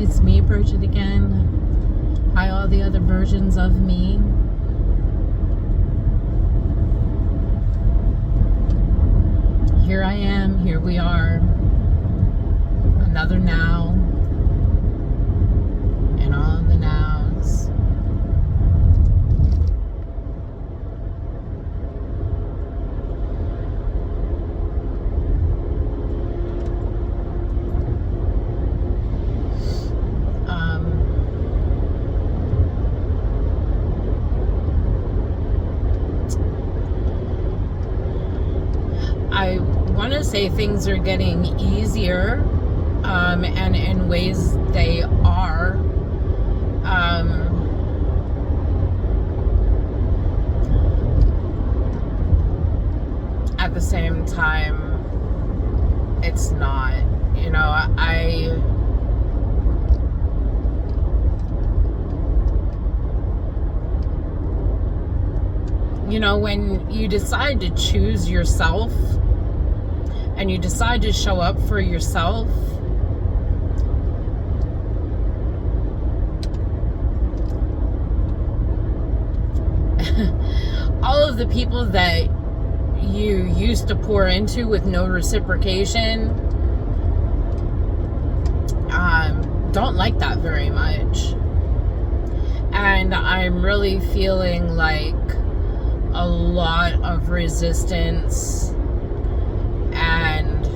It's me, Bridget, again. Hi, all the other versions of me. Here I am. Here we are. Another now. And all the nows. I want to say things are getting easier, and in ways they are. At the same time, it's not. You know, when you decide to choose yourself and you decide to show up for yourself, all of the people that you used to pour into with no reciprocation don't like that very much. And I'm really feeling like a lot of resistance, and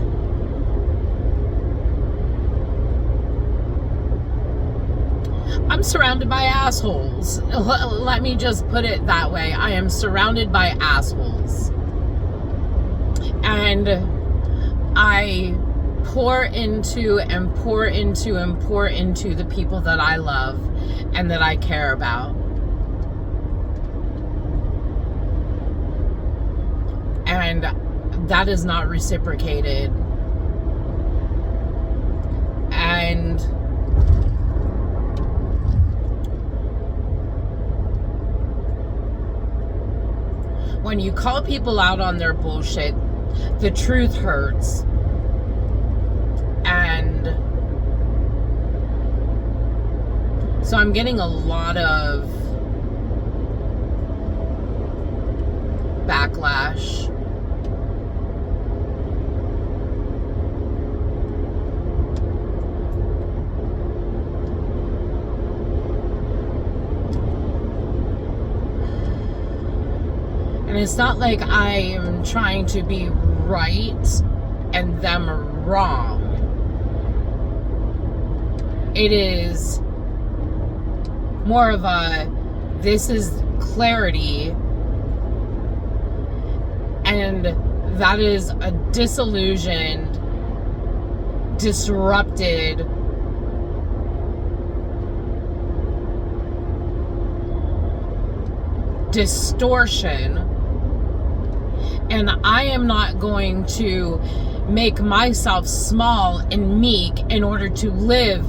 I'm surrounded by assholes. Let me just put it that way. I am surrounded by assholes. And I pour into and pour into and pour into the people that I love and that I care about. And that is not reciprocated. And when you call people out on their bullshit, the truth hurts. And so I'm getting a lot of backlash. And it's not like I am trying to be right and them wrong. It is more of a, this is clarity, and that is a disillusioned, disrupted, distortion. And I am not going to make myself small and meek in order to live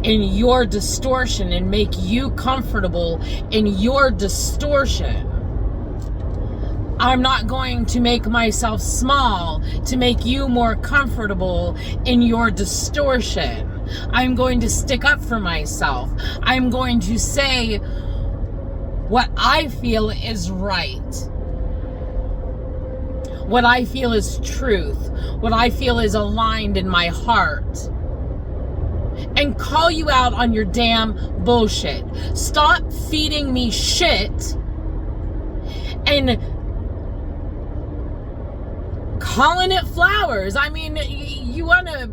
in your distortion and make you comfortable in your distortion. I'm not going to make myself small to make you more comfortable in your distortion. I'm going to stick up for myself. I'm going to say what I feel is right. What I feel is truth. What I feel is aligned in my heart. And call you out on your damn bullshit. Stop feeding me shit and calling it flowers. I mean, you want to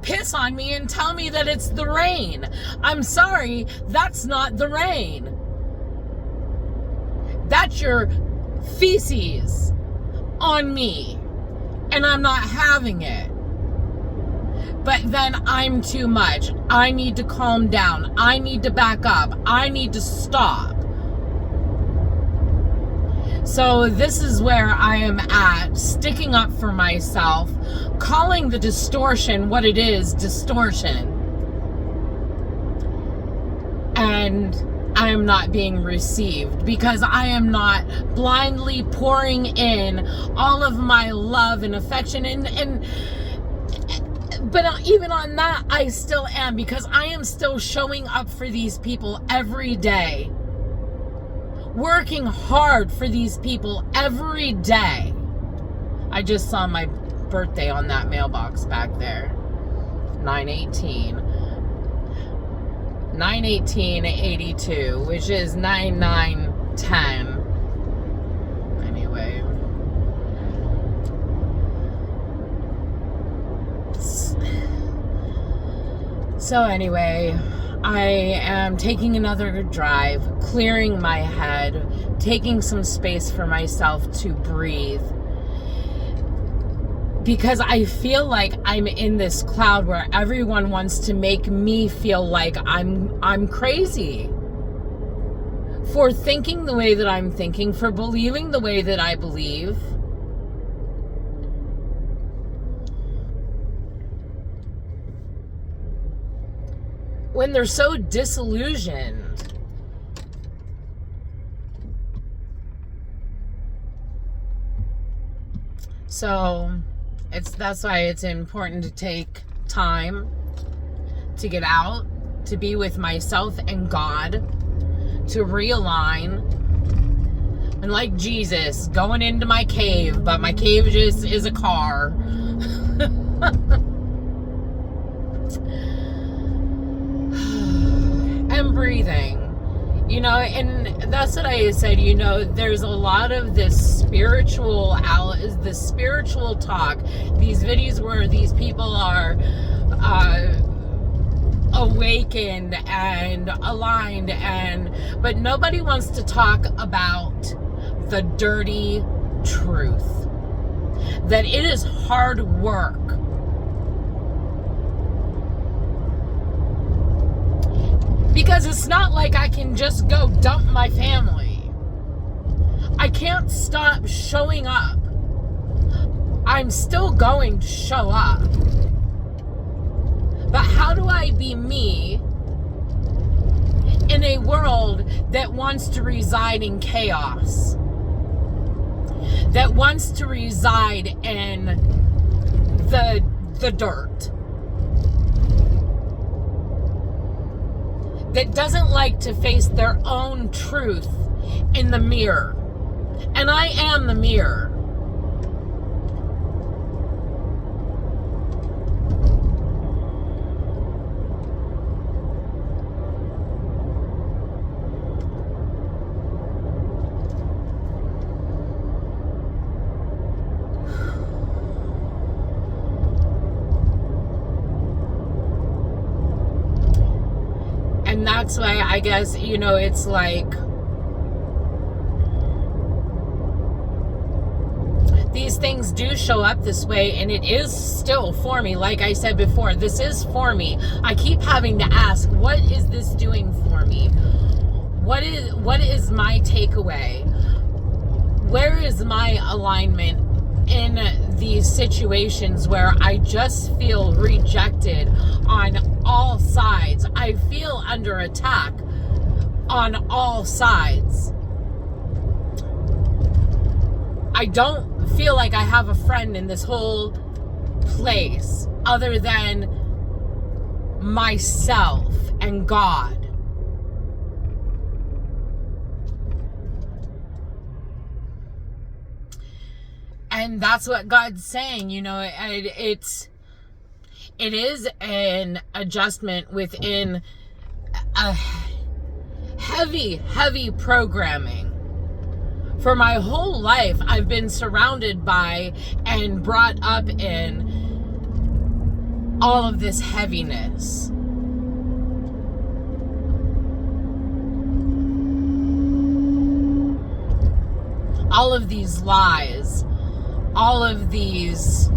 piss on me and tell me that it's the rain. I'm sorry, that's not the rain. That's your feces on me, and I'm not having it. But then I'm too much. I need to calm down. I need to back up. I need to stop. So this is where I am at, sticking up for myself, calling the distortion what it is, distortion. And I am not being received because I am not blindly pouring in all of my love and affection. And But even on that, I still am, because I am still showing up for these people every day. Working hard for these people every day. I just saw my birthday on that mailbox back there. 9/18. 9/18/82, which is 9/9/10. Anyway. So anyway, I am taking another drive, clearing my head, taking some space for myself to breathe. Because I feel like I'm in this cloud where everyone wants to make me feel like I'm crazy. For thinking the way that I'm thinking, for believing the way that I believe. When they're so disillusioned. So that's why it's important to take time to get out, to be with myself and God, to realign. And like Jesus, going into my cave, but my cave just is a car. And breathing. You know, and that's what I said, you know, there's a lot of this spiritual talk, these videos where these people are awakened and aligned, but nobody wants to talk about the dirty truth. That it is hard work. Because it's not like I can just go dump my family. I can't stop showing up. I'm still going to show up. But how do I be me in a world that wants to reside in chaos? That wants to reside in the dirt? That doesn't like to face their own truth in the mirror. And I am the mirror. And that's why I guess, you know, it's like these things do show up this way, and it is still for me. Like I said before, this is for me. I keep having to ask, what is this doing for me? What is my takeaway? Where is my alignment in these situations where I just feel rejected on all sides? I feel under attack on all sides. I don't feel like I have a friend in this whole place other than myself and God. And that's what God's saying, you know, it is an adjustment within a heavy programming. For my whole life, I've been surrounded by and brought up in all of this heaviness. All of these lies, all of these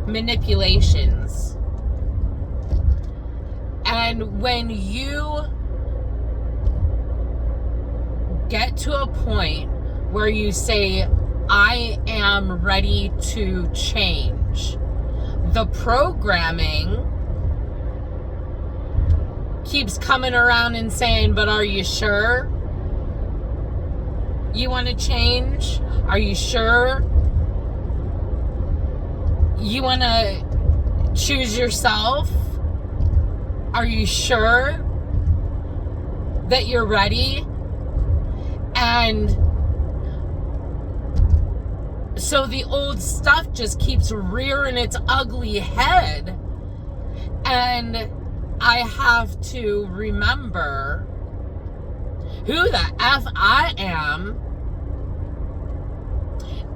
manipulations. And when you get to a point where you say, I am ready to change, the programming keeps coming around and saying, but are you sure you want to change? Are you sure you want to Choose yourself. Are you sure that you're ready? And so the old stuff just keeps rearing its ugly head. And I have to remember who the F I am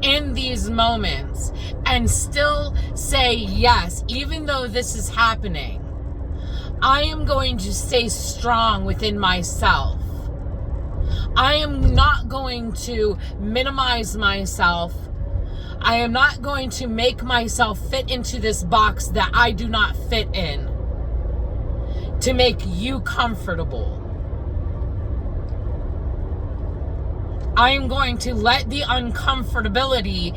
in these moments and still say yes, even though this is happening. I am going to stay strong within myself. I am not going to minimize myself. I am not going to make myself fit into this box that I do not fit in to make you comfortable. I am going to let the uncomfortability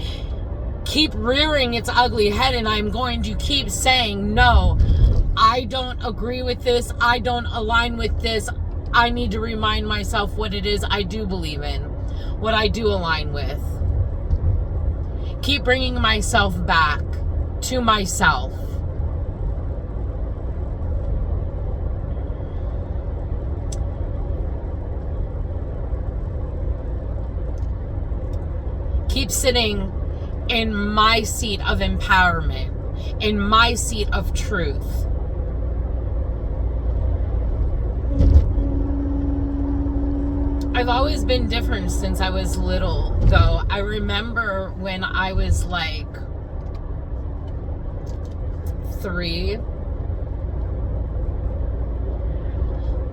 keep rearing its ugly head, and I'm going to keep saying, no, I don't agree with this. I don't align with this. I need to remind myself what it is I do believe in, what I do align with. Keep bringing myself back to myself. Keep sitting in my seat of empowerment, in my seat of truth. I've always been different since I was little, though. I remember when I was like 3,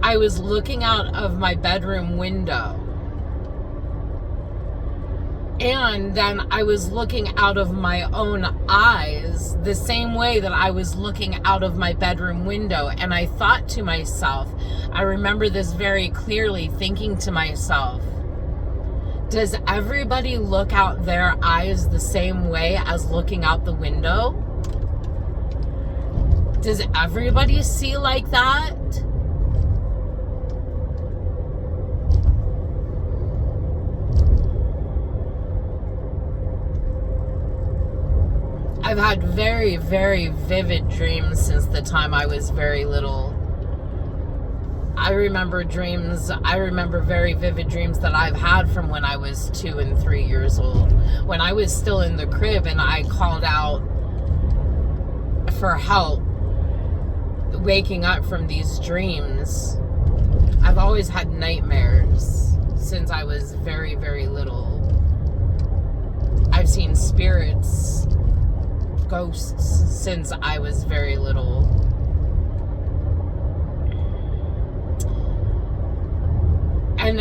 I was looking out of my bedroom window. And then I was looking out of my own eyes the same way that I was looking out of my bedroom window. And I thought to myself, I remember this very clearly, thinking to myself, does everybody look out their eyes the same way as looking out the window? Does everybody see like that? I've had very, very vivid dreams since the time I was very little. I remember very vivid dreams that I've had from when I was 2 and 3 years old. When I was still in the crib and I called out for help waking up from these dreams. I've always had nightmares since I was very, very little. I've seen spirits, ghosts since I was very little. And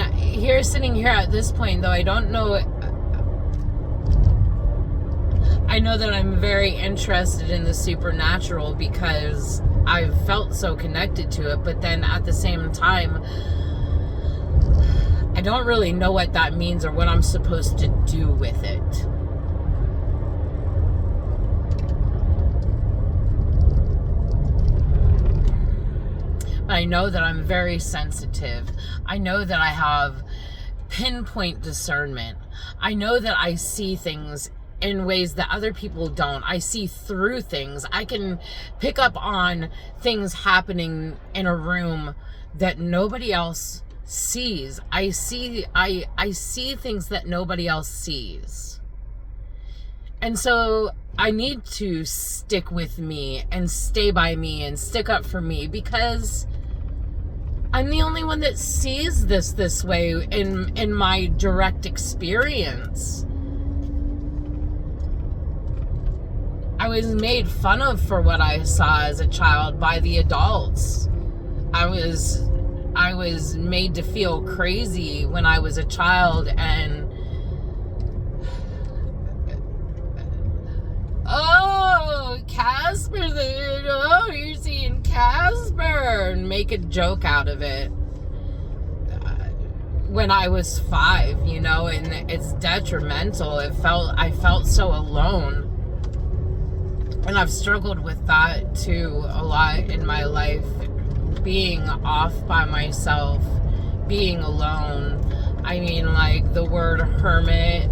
sitting here at this point, though, I don't know. I know that I'm very interested in the supernatural because I've felt so connected to it, but then at the same time, I don't really know what that means or what I'm supposed to do with it. I know that I'm very sensitive. I know that I have pinpoint discernment. I know that I see things in ways that other people don't. I see through things. I can pick up on things happening in a room that nobody else sees. I see things that nobody else sees. And so I need to stick with me and stay by me and stick up for me because I'm the only one that sees this way in my direct experience. I was made fun of for what I saw as a child by the adults. I was made to feel crazy when I was a child, and oh, Casper, you're seeing Casper, and make a joke out of it. When I was 5, and it's detrimental. I felt so alone. And I've struggled with that too a lot in my life. Being off by myself, being alone. I mean, like the word hermit.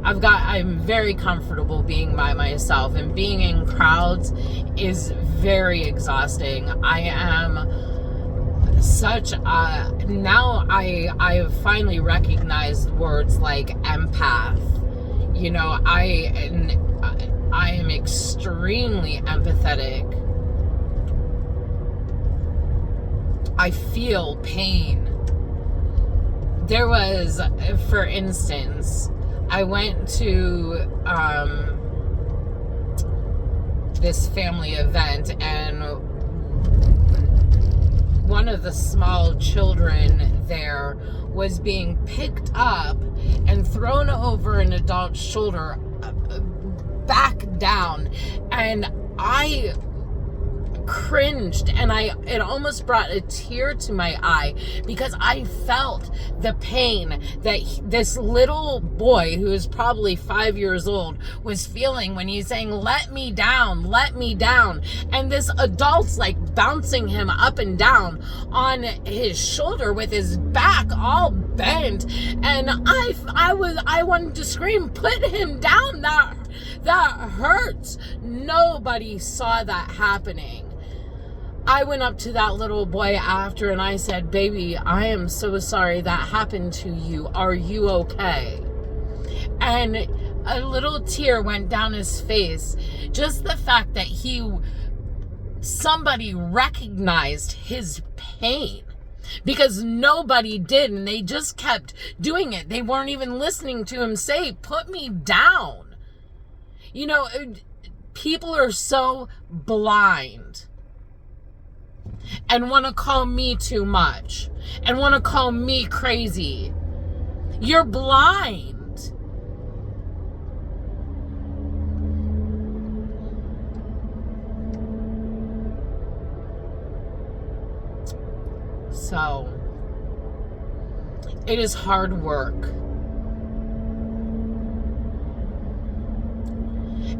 I'm very comfortable being by myself, and being in crowds is very exhausting. I am such a, now I have finally recognized words like empath. You know, I am extremely empathetic. I feel pain. There was, for instance, I went to this family event, and one of the small children there was being picked up and thrown over an adult's shoulder, back down, and I cringed, and it almost brought a tear to my eye, because I felt the pain that this little boy, who is probably 5 years old, was feeling when he's saying, let me down, and this adult's like bouncing him up and down on his shoulder with his back all bent, and I wanted to scream, put him down, that hurts. Nobody saw that happening. I went up to that little boy after, and I said, baby, I am so sorry that happened to you. Are you okay? And a little tear went down his face. Just the fact that somebody recognized his pain, because nobody did, and they just kept doing it. They weren't even listening to him say, put me down. You know, people are so blind and want to call me too much and want to call me crazy. You're blind. So, it is hard work.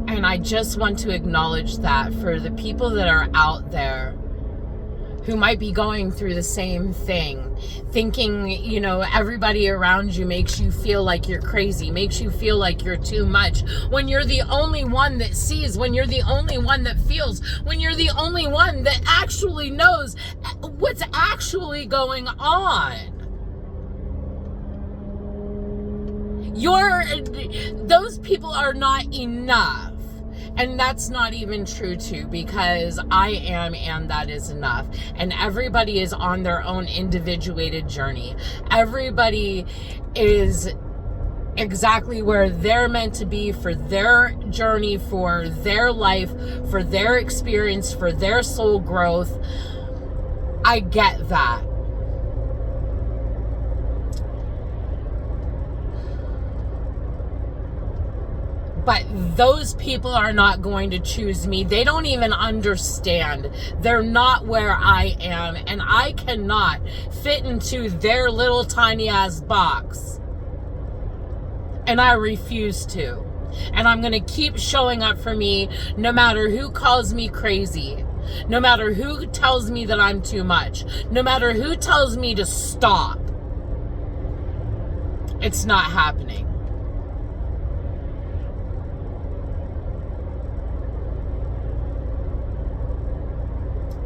And I just want to acknowledge that for the people that are out there who might be going through the same thing, thinking, you know, everybody around you makes you feel like you're crazy, makes you feel like you're too much, when you're the only one that sees, when you're the only one that feels, when you're the only one that actually knows what's actually going on. Those people are not enough. And that's not even true too, because I am, and that is enough. And everybody is on their own individuated journey. Everybody is exactly where they're meant to be for their journey, for their life, for their experience, for their soul growth. I get that. But those people are not going to choose me. They don't even understand. They're not where I am, and I cannot fit into their little tiny ass box. And I refuse to. And I'm going to keep showing up for me, no matter who calls me crazy, no matter who tells me that I'm too much, no matter who tells me to stop. It's not happening.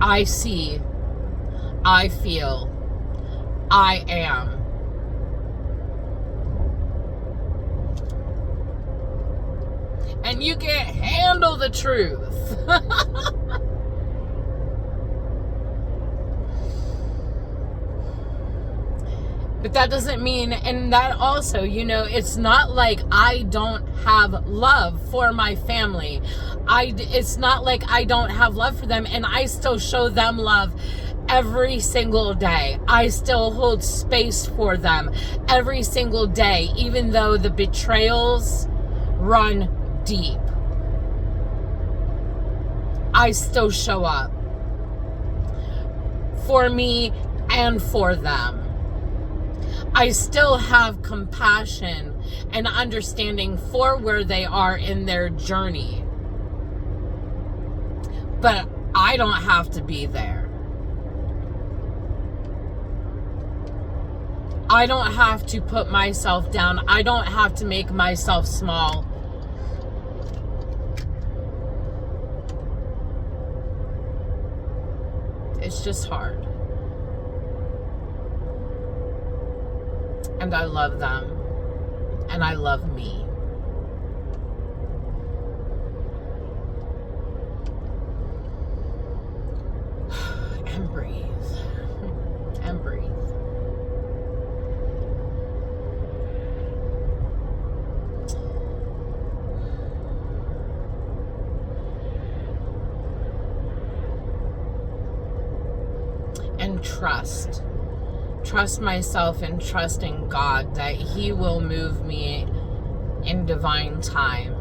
I see, I feel, I am. And you can't handle the truth. But that doesn't mean, and that also, you know, it's not like I don't have love for my family. It's not like I don't have love for them, and I still show them love every single day. I still hold space for them every single day, even though the betrayals run deep. I still show up for me and for them. I still have compassion and understanding for where they are in their journey. But I don't have to be there. I don't have to put myself down. I don't have to make myself small. It's just hard. And I love them. And I love me. And breathe. And breathe. And trust. Trust myself and trust in God that He will move me in divine time.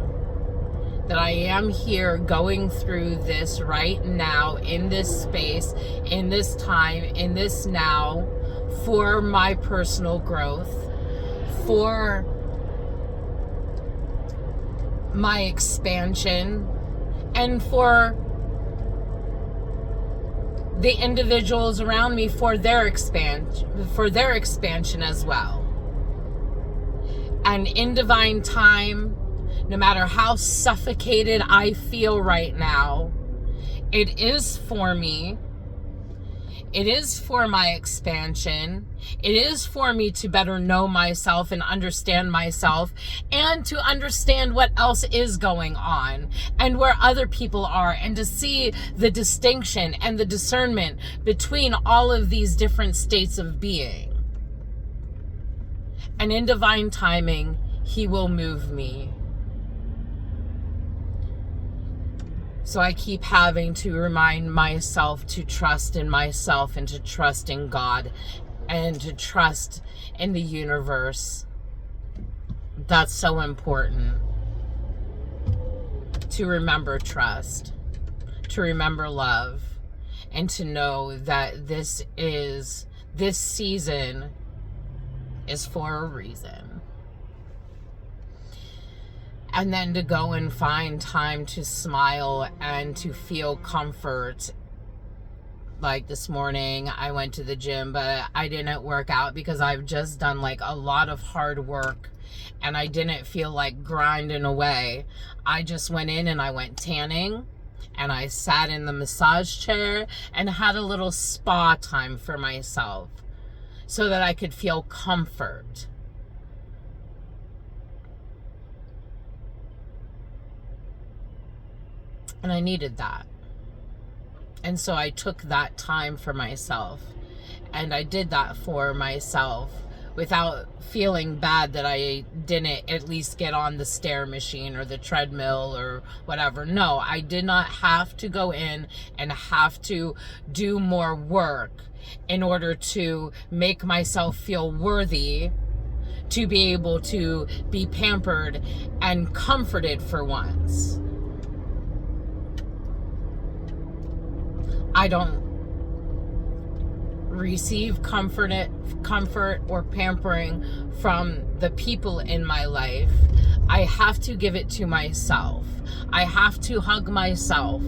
That I am here going through this right now, in this space, in this time, in this now, for my personal growth, for my expansion, and for the individuals around me for their expansion as well. And in divine time, no matter how suffocated I feel right now, it is for me. It is for my expansion. It is for me to better know myself and understand myself, and to understand what else is going on and where other people are, and to see the distinction and the discernment between all of these different states of being. And in divine timing, He will move me. So I keep having to remind myself to trust in myself, and to trust in God, and to trust in the universe. That's so important. To remember trust, to remember love, and to know that this season is for a reason. And then to go and find time to smile and to feel comfort. Like this morning, I went to the gym, but I didn't work out because I've just done like a lot of hard work, and I didn't feel like grinding away. I just went in and I went tanning, and I sat in the massage chair and had a little spa time for myself so that I could feel comfort. And I needed that. And so I took that time for myself. And I did that for myself without feeling bad that I didn't at least get on the stair machine or the treadmill or whatever. No, I did not have to go in and have to do more work in order to make myself feel worthy to be able to be pampered and comforted for once. I don't receive comfort or pampering from the people in my life. I have to give it to myself. I have to hug myself.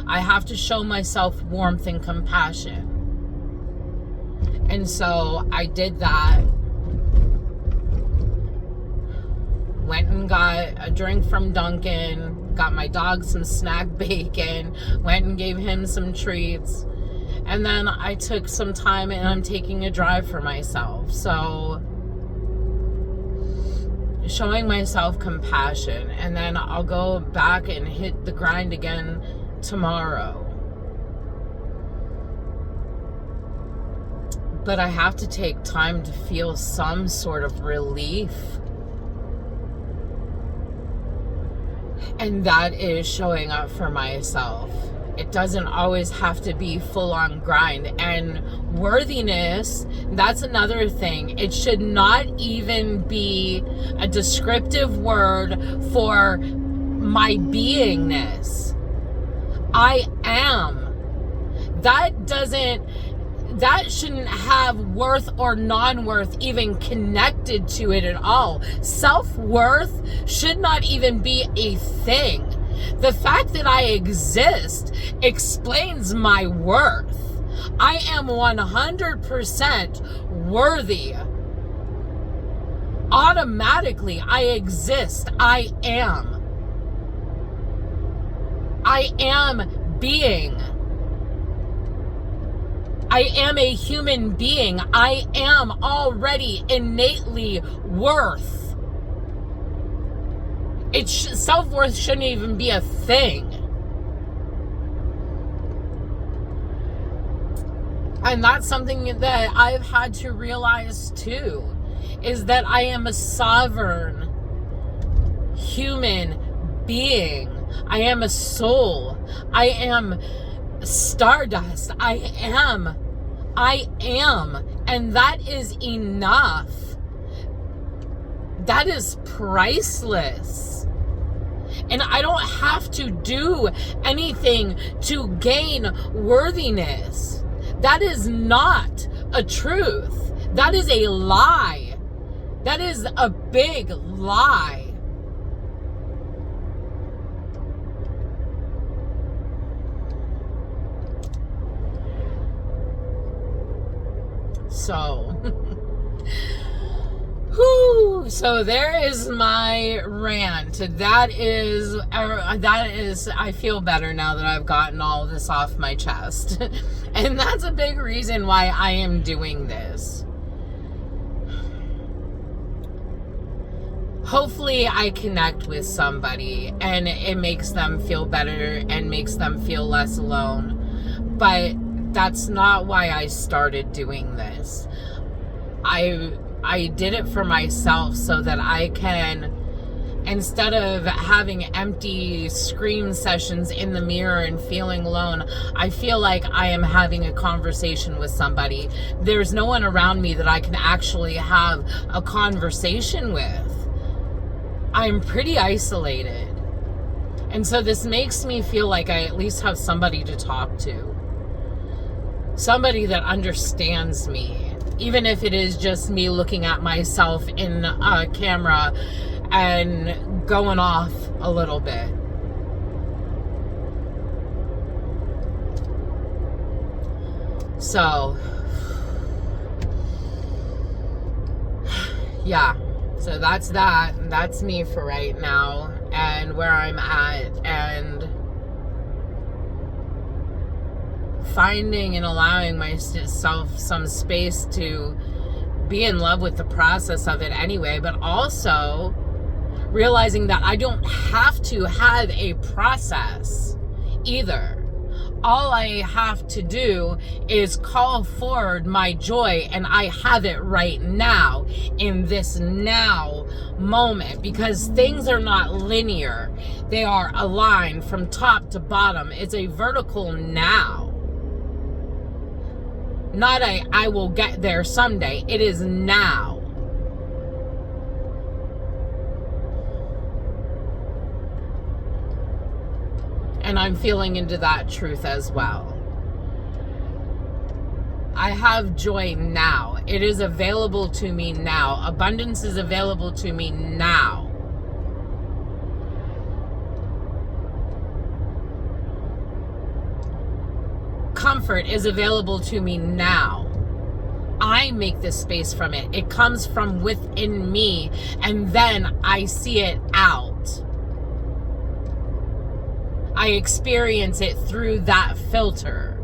I have to show myself warmth and compassion. And so I did that. Went and got a drink from Dunkin', got my dog some snack bacon, went and gave him some treats. And then I took some time and I'm taking a drive for myself. So showing myself compassion, and then I'll go back and hit the grind again tomorrow. But I have to take time to feel some sort of relief. And that is showing up for myself. It doesn't always have to be full-on grind. And worthiness, that's another thing. It should not even be a descriptive word for my beingness. I am. That shouldn't have worth or non-worth even connected to it at all. Self-worth should not even be a thing. The fact that I exist explains my worth. I am 100% worthy Automatically, I exist. I am being. I am a human being. I am already innately worth. Self-worth shouldn't even be a thing. And that's something that I've had to realize too, is that I am a sovereign human being. I am a soul. I am stardust. I am. And that is enough. That is priceless. And I don't have to do anything to gain worthiness. That is not a truth. That is a lie. That is a big lie. So, so there is my rant. That is, I feel better now that I've gotten all of this off my chest. And that's a big reason why I am doing this. Hopefully I connect with somebody and it makes them feel better and makes them feel less alone. But that's not why I started doing this. I did it for myself so that I can, instead of having empty scream sessions in the mirror and feeling alone, I feel like I am having a conversation with somebody. There's no one around me that I can actually have a conversation with. I'm pretty isolated. And so this makes me feel like I at least have somebody to talk to. Somebody that understands me. Even if it is just me looking at myself in a camera and going off a little bit. So, yeah. So that's that. That's me for right now and where I'm at, and finding and allowing myself some space to be in love with the process of it anyway, but also realizing that I don't have to have a process either. All I have to do is call forward my joy, and I have it right now in this now moment, because things are not linear. They are aligned from top to bottom. It's a vertical now. Not I will get there someday. It is now. And I'm feeling into that truth as well. I have joy now. It is available to me now. Abundance is available to me now. Comfort is available to me now. I make this space from it. It comes from within me, and then I see it out. I experience it through that filter.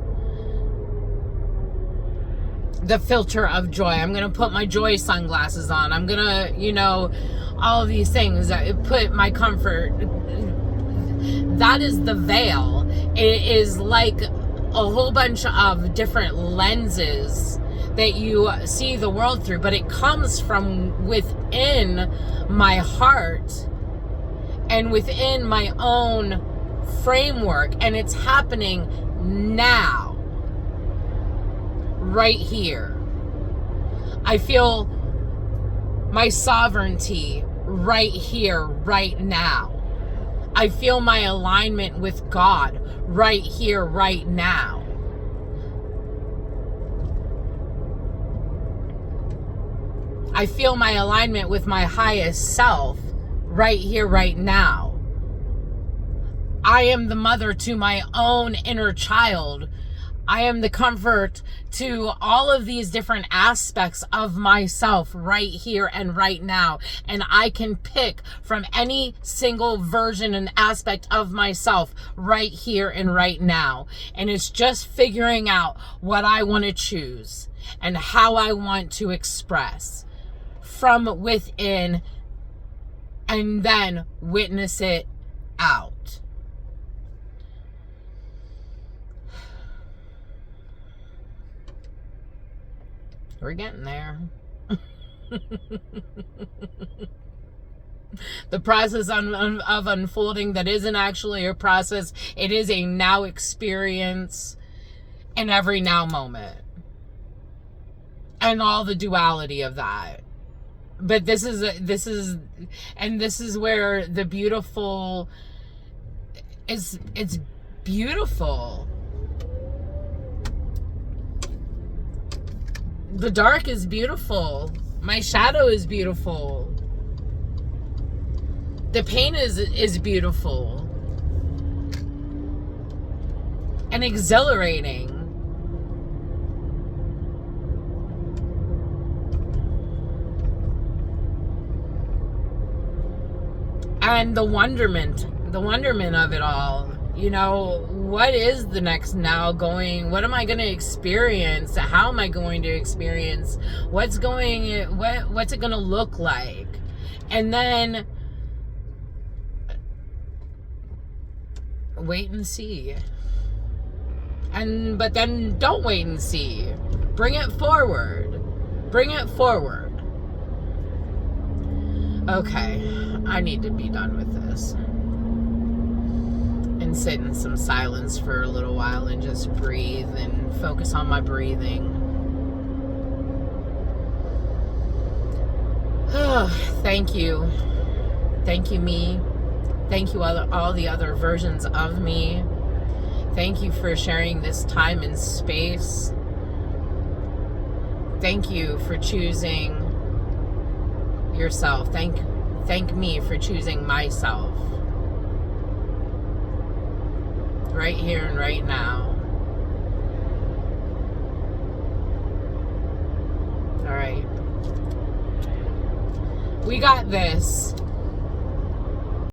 The filter of joy. I'm going to put my joy sunglasses on. I'm going to, all of these things. I put my comfort. That is the veil. It is like a whole bunch of different lenses that you see the world through, but it comes from within my heart and within my own framework, and it's happening now, right here. I feel my sovereignty right here, right now. I feel my alignment with God right here, right now. I feel my alignment with my highest self right here, right now. I am the mother to my own inner child. I am the comfort to all of these different aspects of myself right here and right now. And I can pick from any single version and aspect of myself right here and right now. And it's just figuring out what I want to choose and how I want to express from within, and then witness it out. We're getting there. The process of unfolding that isn't actually a process. It is a now experience in every now moment. And all the duality of that. But this is where the beautiful is. It's beautiful. The dark is beautiful. My shadow is beautiful. The pain is beautiful. And exhilarating. And the wonderment of it all. You know, what is the next now going? What am I going to experience? How am I going to experience? What's it going to look like? And then wait and see. But then don't wait and see. Bring it forward. Bring it forward. Okay, I need to be done with this. And sit in some silence for a little while and just breathe and focus on my breathing. Thank you. Thank you, me. Thank you, all the other versions of me. Thank you for sharing this time and space. Thank you for choosing yourself. Thank me for choosing myself. Right here and right now. All right. We got this.